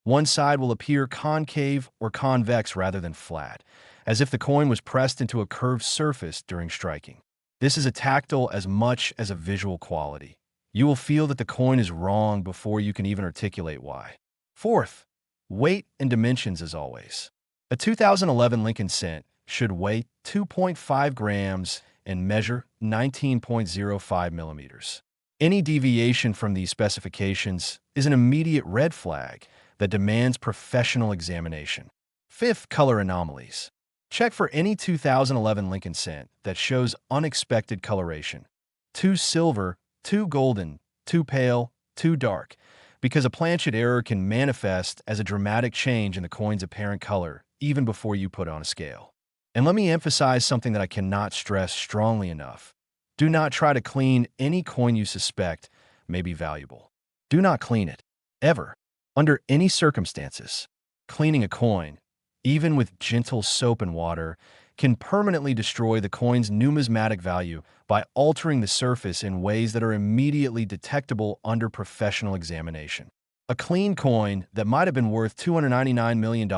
One side will appear concave or convex rather than flat, as if the coin was pressed into a curved surface during striking. This is a tactile as much as a visual quality. You will feel that the coin is wrong before you can even articulate why. Fourth, weight and dimensions as always. A 2011 Lincoln cent should weigh 2.5 grams and measure 19.05 millimeters. Any deviation from these specifications is an immediate red flag that demands professional examination. Fifth, color anomalies. Check for any 2011 Lincoln cent that shows unexpected coloration. Too silver, too golden, too pale, too dark, because a planchet error can manifest as a dramatic change in the coin's apparent color even before you put it on a scale. And let me emphasize something that I cannot stress strongly enough. Do not try to clean any coin you suspect may be valuable. Do not clean it, ever, under any circumstances. Cleaning a coin, even with gentle soap and water, can permanently destroy the coin's numismatic value by altering the surface in ways that are immediately detectable under professional examination. A clean coin that might have been worth $299 million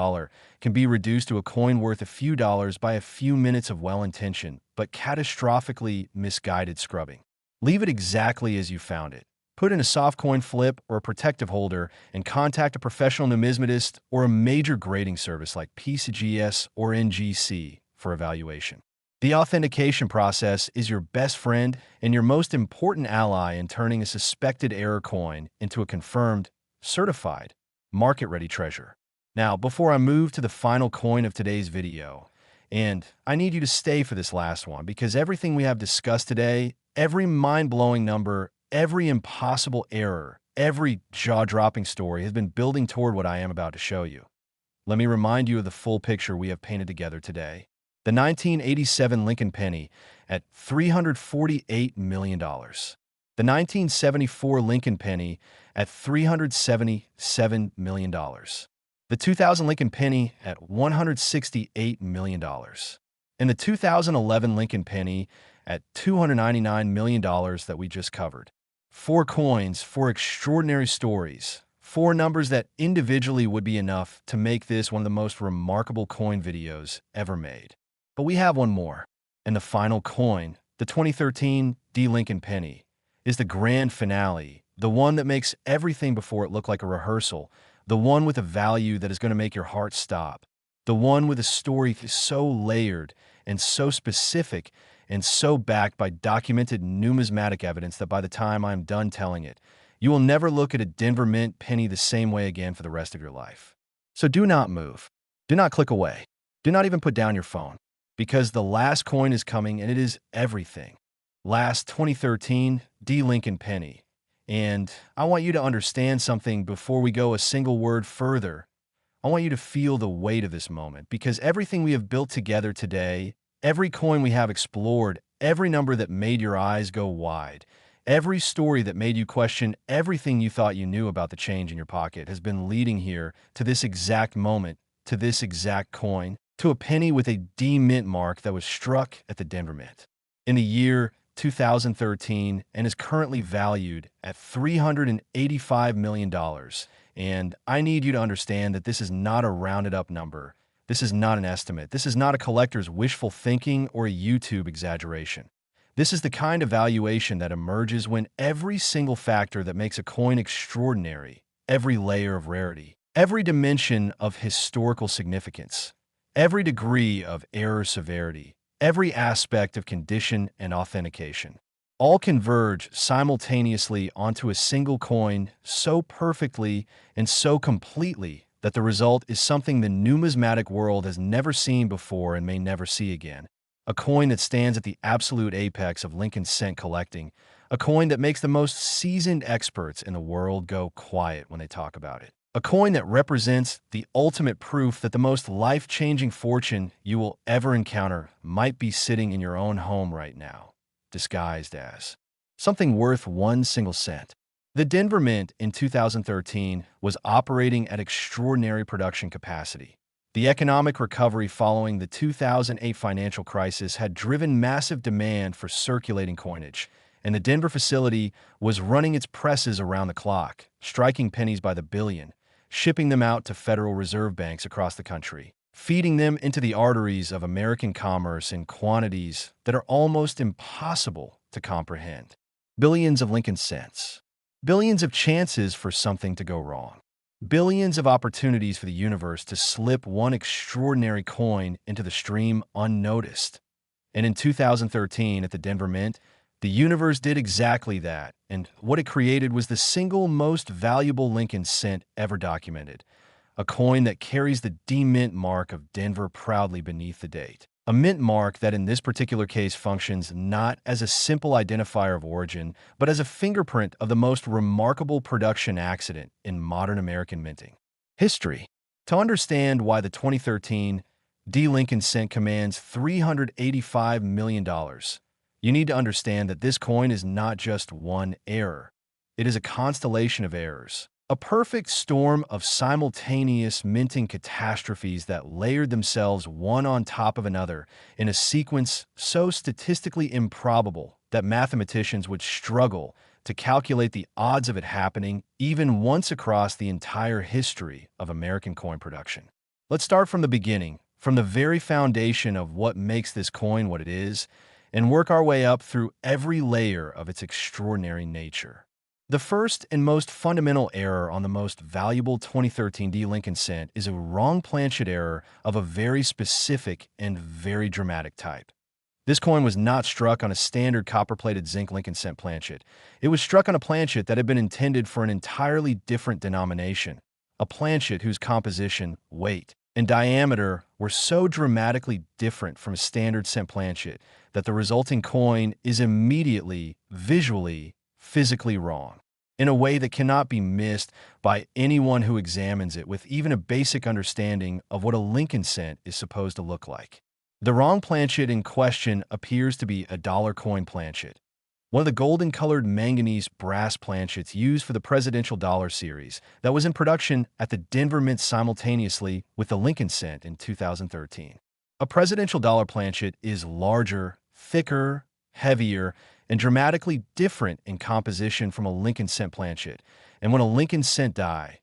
can be reduced to a coin worth a few dollars by a few minutes of well-intentioned but catastrophically misguided scrubbing. Leave it exactly as you found it. Put in a soft coin flip or a protective holder and contact a professional numismatist or a major grading service like PCGS or NGC for evaluation. The authentication process is your best friend and your most important ally in turning a suspected error coin into a confirmed, certified, market-ready treasure. Now, before I move to the final coin of today's video, and I need you to stay for this last one because everything we have discussed today, every mind-blowing number, every impossible error, every jaw-dropping story has been building toward what I am about to show you. Let me remind you of the full picture we have painted together today. The 1987 Lincoln penny at $348 million. The 1974 Lincoln penny at $377 million. The 2000 Lincoln penny at $168 million. And the 2011 Lincoln penny at $299 million that we just covered. 4 coins, 4 extraordinary stories, Four numbers that individually would be enough to make this one of the most remarkable coin videos ever made. But we have one more. And the final coin, the 2013 D. Lincoln penny, is the grand finale, the one that makes everything before it look like a rehearsal, the one with a value that is going to make your heart stop, the one with a story so layered and so specific and so backed by documented numismatic evidence that by the time I'm done telling it, you will never look at a Denver Mint penny the same way again for the rest of your life. So do not move. Do not click away. Do not even put down your phone, because the last coin is coming and it is everything. Last 2013 D. Lincoln penny. And I want you to understand something before we go a single word further. I want you to feel the weight of this moment, because everything we have built together today, every coin we have explored, every number that made your eyes go wide, every story that made you question everything you thought you knew about the change in your pocket has been leading here to this exact moment, to this exact coin, to a penny with a D Mint mark that was struck at the Denver Mint in the year 2013 and is currently valued at $385 million. And I need you to understand that this is not a rounded up number. This is not an estimate. This is not a collector's wishful thinking or a YouTube exaggeration. This is the kind of valuation that emerges when every single factor that makes a coin extraordinary, every layer of rarity, every dimension of historical significance, every degree of error severity, every aspect of condition and authentication, all converge simultaneously onto a single coin so perfectly and so completely that the result is something the numismatic world has never seen before and may never see again. A coin that stands at the absolute apex of Lincoln cent collecting, a coin that makes the most seasoned experts in the world go quiet when they talk about it. A coin that represents the ultimate proof that the most life-changing fortune you will ever encounter might be sitting in your own home right now, disguised as something worth 1 single cent. The Denver Mint in 2013 was operating at extraordinary production capacity. The economic recovery following the 2008 financial crisis had driven massive demand for circulating coinage, and the Denver facility was running its presses around the clock, striking pennies by the billion, shipping them out to Federal Reserve banks across the country, feeding them into the arteries of American commerce in quantities that are almost impossible to comprehend. Billions of Lincoln cents. Billions of chances for something to go wrong. Billions of opportunities for the universe to slip one extraordinary coin into the stream unnoticed. And in 2013, at the Denver Mint, the universe did exactly that, and what it created was the single most valuable Lincoln cent ever documented, a coin that carries the D Mint mark of Denver proudly beneath the date. A mint mark that in this particular case functions not as a simple identifier of origin, but as a fingerprint of the most remarkable production accident in modern American minting history. To understand why the 2013 D Lincoln cent commands $385 million, you need to understand that this coin is not just one error. It is a constellation of errors. A perfect storm of simultaneous minting catastrophes that layered themselves one on top of another in a sequence so statistically improbable that mathematicians would struggle to calculate the odds of it happening even once across the entire history of American coin production. Let's start from the beginning, from the very foundation of what makes this coin what it is, and work our way up through every layer of its extraordinary nature. The first and most fundamental error on the most valuable 2013 D Lincoln cent is a wrong planchet error of a very specific and very dramatic type. This coin was not struck on a standard copper-plated zinc Lincoln cent planchet. It was struck on a planchet that had been intended for an entirely different denomination, a planchet whose composition, weight, and diameter were so dramatically different from a standard cent planchet that the resulting coin is immediately, visually, physically wrong, in a way that cannot be missed by anyone who examines it with even a basic understanding of what a Lincoln cent is supposed to look like. The wrong planchet in question appears to be a dollar coin planchet, one of the golden-colored manganese brass planchets used for the presidential dollar series that was in production at the Denver Mint simultaneously with the Lincoln cent in 2013. A presidential dollar planchet is larger, thicker, heavier, and dramatically different in composition from a Lincoln cent planchet, and when a Lincoln cent die,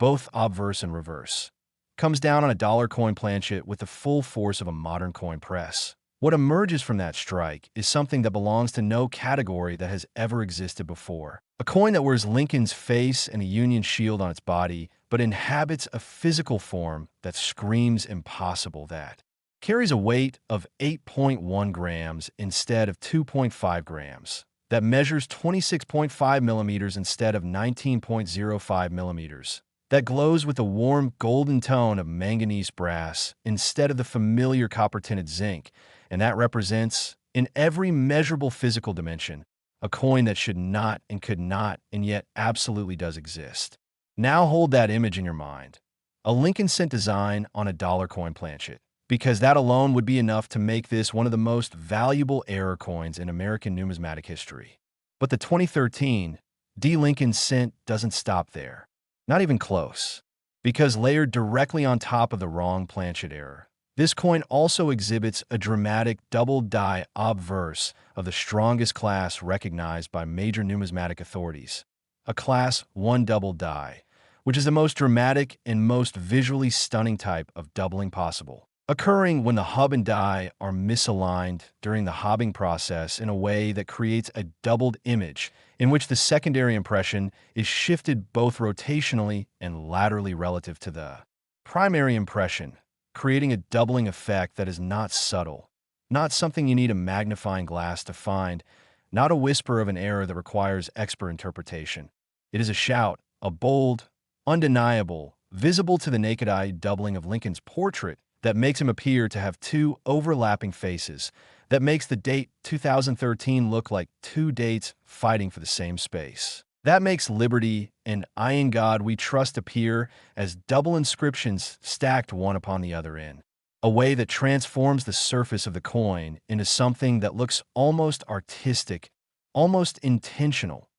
both obverse and reverse. Comes down on a dollar coin planchet with the full force of a modern coin press. What emerges from that strike is something that belongs to no category that has ever existed before. A coin that wears Lincoln's face and a Union shield on its body, but inhabits a physical form that screams impossible, that carries a weight of 8.1 grams instead of 2.5 grams, that measures 26.5 millimeters instead of 19.05 millimeters, that glows with a warm golden tone of manganese brass instead of the familiar copper-tinted zinc, and that represents, in every measurable physical dimension, a coin that should not and could not and yet absolutely does exist. Now hold that image in your mind. A Lincoln cent design on a dollar coin planchet, because that alone would be enough to make this one of the most valuable error coins in American numismatic history. But the 2013 D. Lincoln cent doesn't stop there. Not even close. Because layered directly on top of the wrong planchet error, this coin also exhibits a dramatic double die obverse of the strongest class recognized by major numismatic authorities, a Class 1 double die, which is the most dramatic and most visually stunning type of doubling possible, occurring when the hub and die are misaligned during the hobbing process in a way that creates a doubled image in which the secondary impression is shifted both rotationally and laterally relative to the primary impression, creating a doubling effect that is not subtle, not something you need a magnifying glass to find, not a whisper of an error that requires expert interpretation. It is a shout, a bold, undeniable, visible to the naked eye doubling of Lincoln's portrait that makes him appear to have two overlapping faces, that makes the date 2013 look like two dates fighting for the same space. That makes liberty and I in God we trust appear as double inscriptions stacked one upon the other in a way that transforms the surface of the coin into something that looks almost artistic, almost intentional,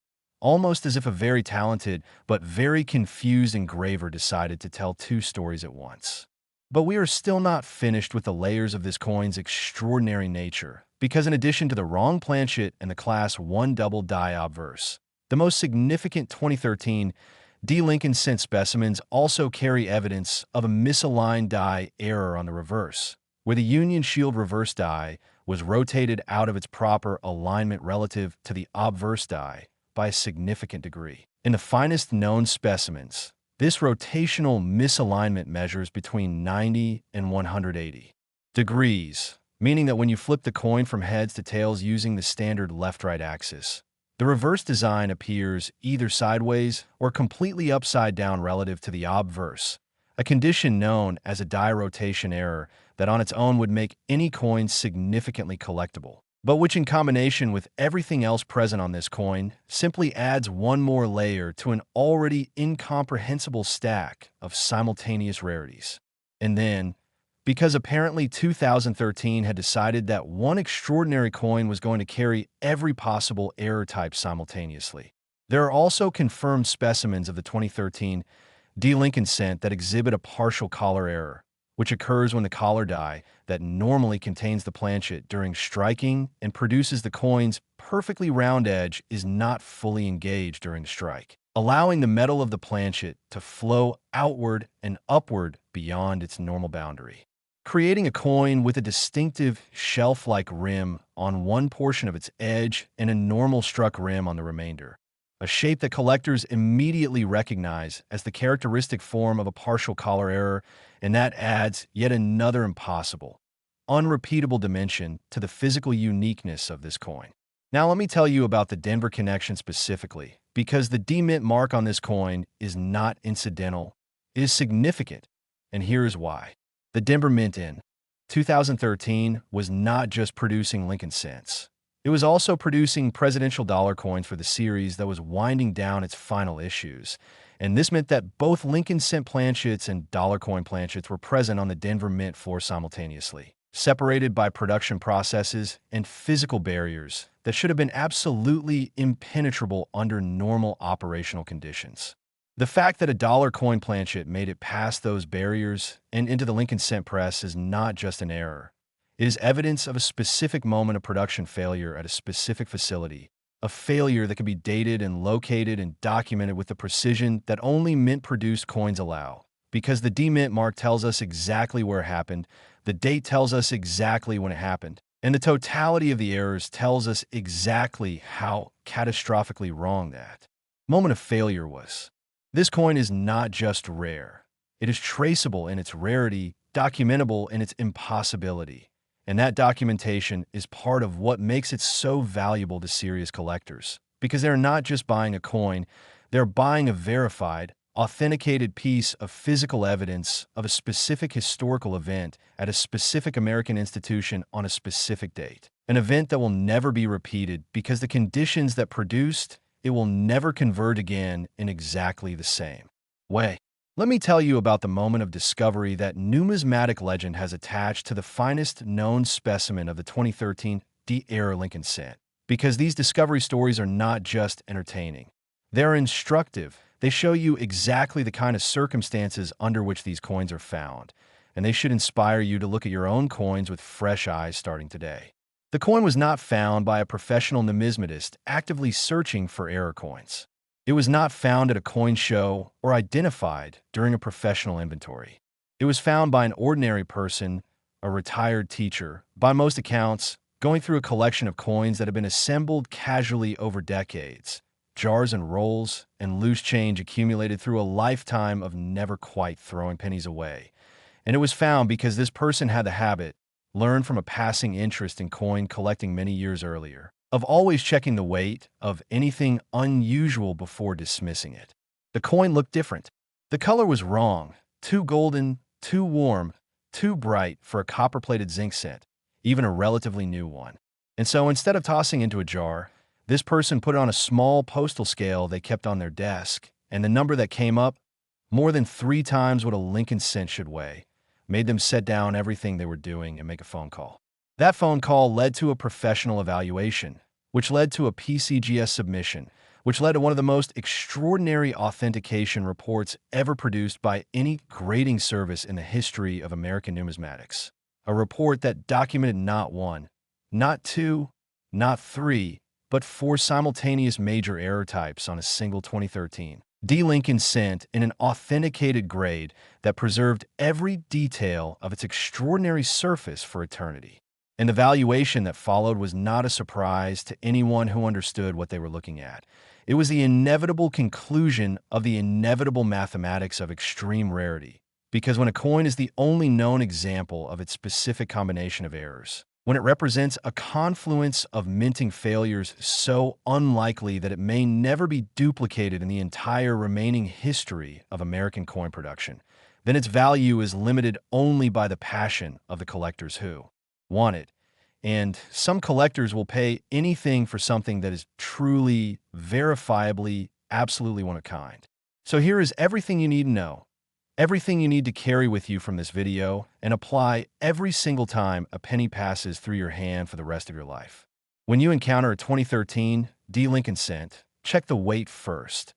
almost as if a very talented but very confused engraver decided to tell two stories at once. But we are still not finished with the layers of this coin's extraordinary nature, because in addition to the wrong planchet and the Class 1 double die obverse, the most significant 2013 D. Lincoln cent specimens also carry evidence of a misaligned die error on the reverse, where the Union shield reverse die was rotated out of its proper alignment relative to the obverse die by a significant degree. In the finest known specimens, this rotational misalignment measures between 90 and 180 degrees, meaning that when you flip the coin from heads to tails using the standard left-right axis, the reverse design appears either sideways or completely upside down relative to the obverse, a condition known as a die rotation error that on its own would make any coin significantly collectible, but which in combination with everything else present on this coin simply adds one more layer to an already incomprehensible stack of simultaneous rarities. And then, because apparently 2013 had decided that one extraordinary coin was going to carry every possible error type simultaneously, there are also confirmed specimens of the 2013 D. Lincoln cent that exhibit a partial collar error, which occurs when the collar die that normally contains the planchet during striking and produces the coin's perfectly round edge is not fully engaged during the strike, allowing the metal of the planchet to flow outward and upward beyond its normal boundary, creating a coin with a distinctive shelf-like rim on one portion of its edge and a normal struck rim on the remainder, a shape that collectors immediately recognize as the characteristic form of a partial collar error, and that adds yet another impossible, unrepeatable dimension to the physical uniqueness of this coin. Now let me tell you about the Denver connection specifically, because the D-Mint mark on this coin is not incidental, it is significant, and here's why. The Denver Mint in 2013 was not just producing Lincoln cents. It was also producing presidential dollar coins for the series that was winding down its final issues, and this meant that both Lincoln cent planchets and dollar coin planchets were present on the Denver Mint floor simultaneously, separated by production processes and physical barriers that should have been absolutely impenetrable under normal operational conditions. The fact that a dollar coin planchet made it past those barriers and into the Lincoln cent press is not just an error. It is evidence of a specific moment of production failure at a specific facility, a failure that can be dated and located and documented with the precision that only mint-produced coins allow. Because the demint mark tells us exactly where it happened, the date tells us exactly when it happened, and the totality of the errors tells us exactly how catastrophically wrong that moment of failure was. This coin is not just rare. It is traceable in its rarity, documentable in its impossibility. And that documentation is part of what makes it so valuable to serious collectors. Because they're not just buying a coin, they're buying a verified, authenticated piece of physical evidence of a specific historical event at a specific American institution on a specific date. An event that will never be repeated because the conditions that produced it will never convert again in exactly the same way. Let me tell you about the moment of discovery that numismatic legend has attached to the finest known specimen of the 2013 D-era Lincoln cent. Because these discovery stories are not just entertaining. They're instructive. They show you exactly the kind of circumstances under which these coins are found, and they should inspire you to look at your own coins with fresh eyes starting today. The coin was not found by a professional numismatist actively searching for error coins. It was not found at a coin show or identified during a professional inventory. It was found by an ordinary person, a retired teacher, by most accounts, going through a collection of coins that had been assembled casually over decades, jars and rolls, and loose change accumulated through a lifetime of never quite throwing pennies away. And it was found because this person had the habit, learned from a passing interest in coin collecting many years earlier, of always checking the weight of anything unusual before dismissing it. The coin looked different. The color was wrong, too golden, too warm, too bright for a copper-plated zinc cent, even a relatively new one. And so instead of tossing into a jar, this person put it on a small postal scale they kept on their desk, and the number that came up, more than 3 times what a Lincoln cent should weigh, made them set down everything they were doing and make a phone call. That phone call led to a professional evaluation, which led to a PCGS submission, which led to one of the most extraordinary authentication reports ever produced by any grading service in the history of American numismatics. A report that documented not 1, not 2, not 3, but 4 simultaneous major error types on a single 2013 D. Lincoln cent in an authenticated grade that preserved every detail of its extraordinary surface for eternity. And the valuation that followed was not a surprise to anyone who understood what they were looking at. It was the inevitable conclusion of the inevitable mathematics of extreme rarity. Because when a coin is the only known example of its specific combination of errors, when it represents a confluence of minting failures so unlikely that it may never be duplicated in the entire remaining history of American coin production, then its value is limited only by the passion of the collectors who want it. And some collectors will pay anything for something that is truly, verifiably, absolutely one of a kind. So here is everything you need to know. Everything you need to carry with you from this video and apply every single time a penny passes through your hand for the rest of your life. When you encounter a 2013 D. Lincoln cent, check the weight first.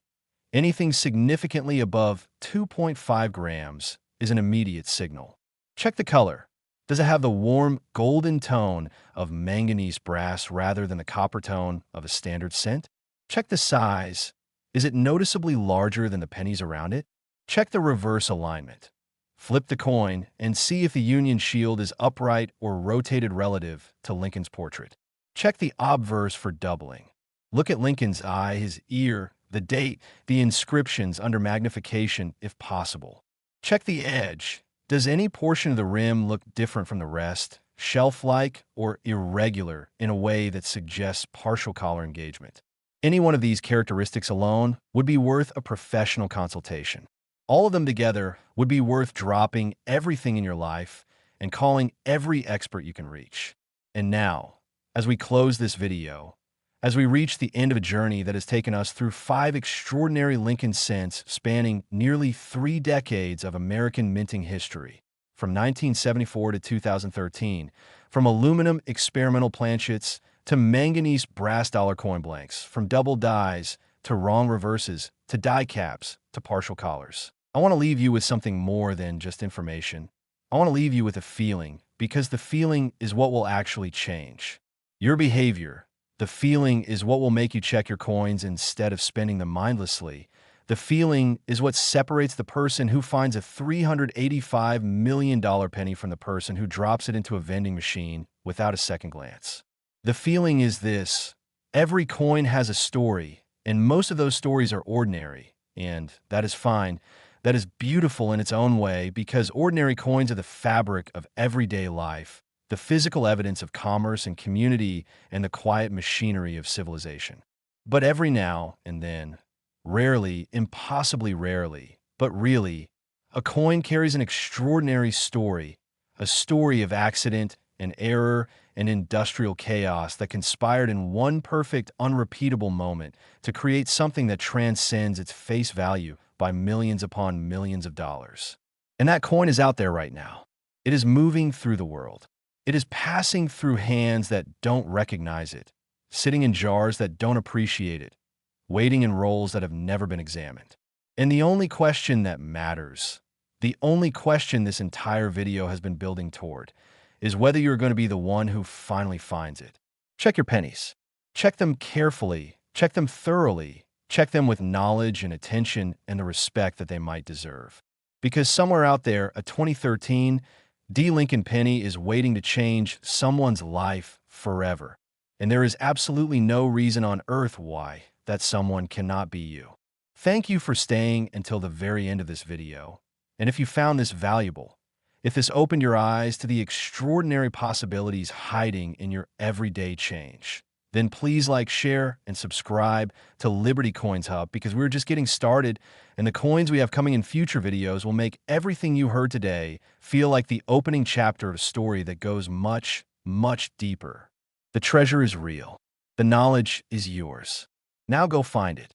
Anything significantly above 2.5 grams is an immediate signal. Check the color. Does it have the warm golden tone of manganese brass rather than the copper tone of a standard cent? Check the size. Is it noticeably larger than the pennies around it? Check the reverse alignment. Flip the coin and see if the Union shield is upright or rotated relative to Lincoln's portrait. Check the obverse for doubling. Look at Lincoln's eye, his ear, the date, the inscriptions under magnification if possible. Check the edge. Does any portion of the rim look different from the rest, shelf-like or irregular in a way that suggests partial collar engagement? Any one of these characteristics alone would be worth a professional consultation. All of them together would be worth dropping everything in your life and calling every expert you can reach. And now, as we close this video, as we reach the end of a journey that has taken us through 5 extraordinary Lincoln cents spanning nearly 3 decades of American minting history, from 1974 to 2013, from aluminum experimental planchets to manganese brass dollar coin blanks, from double dies to wrong reverses to die caps to partial collars. I want to leave you with something more than just information. I want to leave you with a feeling, because the feeling is what will actually change. Your behavior, The feeling is what will make you check your coins instead of spending them mindlessly. The feeling is what separates the person who finds a $385 million penny from the person who drops it into a vending machine without a second glance. The feeling is this: every coin has a story, and most of those stories are ordinary, and that is fine. That is beautiful in its own way, because ordinary coins are the fabric of everyday life, the physical evidence of commerce and community, and the quiet machinery of civilization. But every now and then, rarely, impossibly rarely, but really, a coin carries an extraordinary story, a story of accident and error and industrial chaos that conspired in one perfect, unrepeatable moment to create something that transcends its face value by millions upon millions of dollars. And that coin is out there right now. It is moving through the world. It is passing through hands that don't recognize it, sitting in jars that don't appreciate it, waiting in rolls that have never been examined. And the only question that matters, the only question this entire video has been building toward, is whether you're going to be the one who finally finds it. Check your pennies. Check them carefully. Check them thoroughly. Check them with knowledge and attention and the respect that they might deserve. Because somewhere out there, a 2013 D. Lincoln penny is waiting to change someone's life forever. And there is absolutely no reason on earth why that someone cannot be you. Thank you for staying until the very end of this video. And if you found this valuable, if this opened your eyes to the extraordinary possibilities hiding in your everyday change, then please like, share, and subscribe to Liberty Coins Hub, because we're just getting started, and the coins we have coming in future videos will make everything you heard today feel like the opening chapter of a story that goes much, much deeper. The treasure is real. The knowledge is yours. Now go find it.